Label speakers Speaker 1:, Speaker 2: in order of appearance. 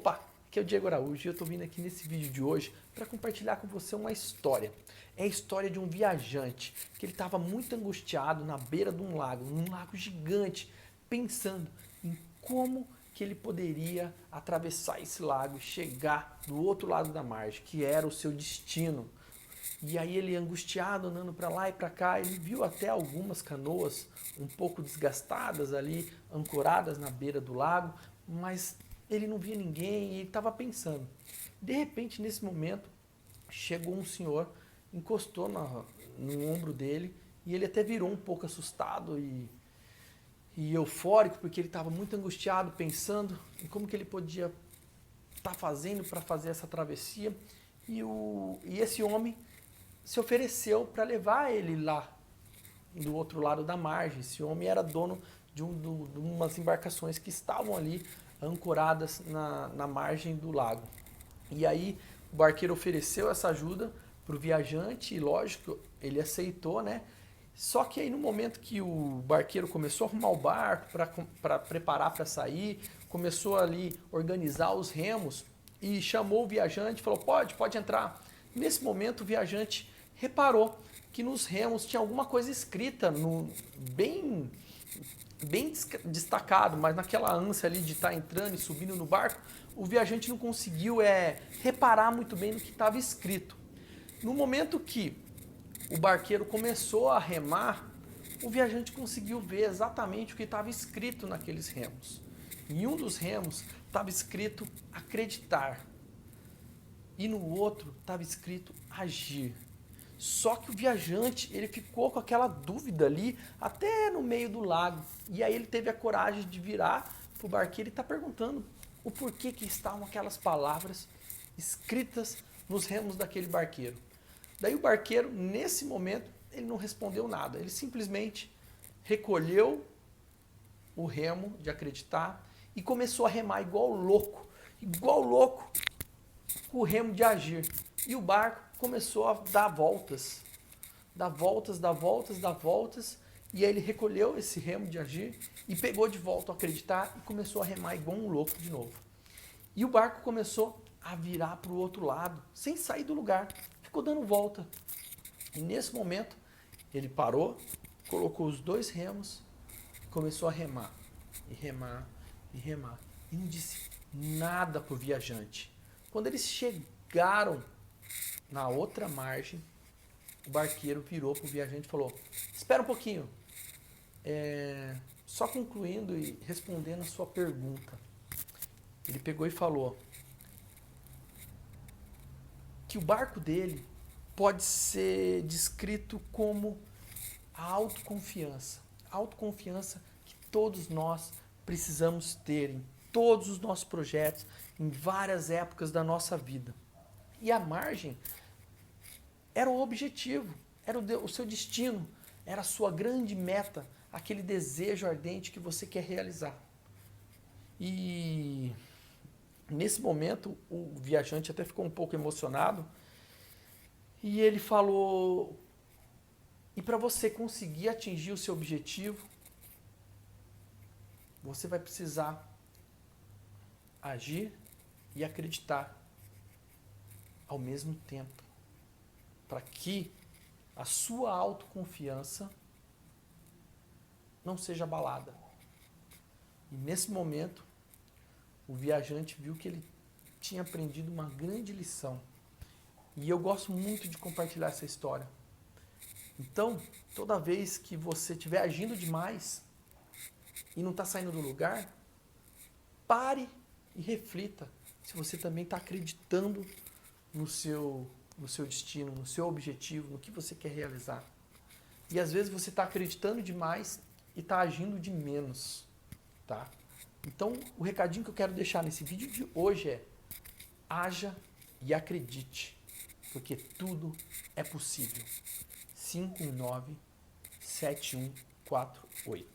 Speaker 1: Opa, aqui é o Diego Araújo e eu estou vindo aqui nesse vídeo de hoje para compartilhar com você uma história. É a história de um viajante que ele estava muito angustiado na beira de um lago gigante, pensando em como que ele poderia atravessar esse lago e chegar do outro lado da margem, que era o seu destino. E aí ele angustiado, andando para lá e para cá, ele viu até algumas canoas um pouco desgastadas ali, ancoradas na beira do lago, mas ele não via ninguém e ele estava pensando. De repente, nesse momento, chegou um senhor, encostou no ombro dele e ele até virou um pouco assustado e eufórico, porque ele estava muito angustiado, pensando em como que ele podia estar fazendo para fazer essa travessia. E esse homem se ofereceu para levar ele lá do outro lado da margem. Esse homem era dono de umas embarcações que estavam ali ancoradas na margem do lago. E aí o barqueiro ofereceu essa ajuda para o viajante e, lógico, ele aceitou, né? Só que aí no momento que o barqueiro começou a arrumar o barco para preparar para sair, começou ali a organizar os remos e chamou o viajante, falou, pode entrar. Nesse momento o viajante reparou que nos remos tinha alguma coisa escrita, bem destacado, mas naquela ânsia ali de estar entrando e subindo no barco, o viajante não conseguiu reparar muito bem no que estava escrito. No momento que o barqueiro começou a remar, o viajante conseguiu ver exatamente o que estava escrito naqueles remos. Em um dos remos estava escrito acreditar e no outro estava escrito agir. Só que o viajante, ele ficou com aquela dúvida ali, até no meio do lago. E aí ele teve a coragem de virar para o barqueiro e está perguntando o porquê que estavam aquelas palavras escritas nos remos daquele barqueiro. Daí o barqueiro, nesse momento, ele não respondeu nada. Ele simplesmente recolheu o remo de acreditar e começou a remar igual louco, com o remo de agir. E o barco começou a dar voltas, e aí ele recolheu esse remo de agir e pegou de volta o acreditar e começou a remar igual um louco de novo. E o barco começou a virar para o outro lado, sem sair do lugar, ficou dando volta. E nesse momento, ele parou, colocou os dois remos, começou a remar, e remar, e remar, e não disse nada para o viajante. Quando eles chegaram na outra margem, o barqueiro virou para o viajante e falou, espera um pouquinho, só concluindo e respondendo a sua pergunta. Ele pegou e falou que o barco dele pode ser descrito como a autoconfiança. A autoconfiança que todos nós precisamos ter em todos os nossos projetos, em várias épocas da nossa vida. E a margem era o objetivo, era o seu destino, era a sua grande meta, aquele desejo ardente que você quer realizar. E nesse momento o viajante até ficou um pouco emocionado e ele falou, e para você conseguir atingir o seu objetivo, você vai precisar agir e acreditar ao mesmo tempo, para que a sua autoconfiança não seja abalada. E nesse momento, o viajante viu que ele tinha aprendido uma grande lição. E eu gosto muito de compartilhar essa história. Então, toda vez que você estiver agindo demais e não está saindo do lugar, pare e reflita se você também está acreditando no seu destino, no seu objetivo, no que você quer realizar. E às vezes você está acreditando demais e está agindo de menos, tá? Então, o recadinho que eu quero deixar nesse vídeo de hoje é: haja e acredite, porque tudo é possível. 519-7148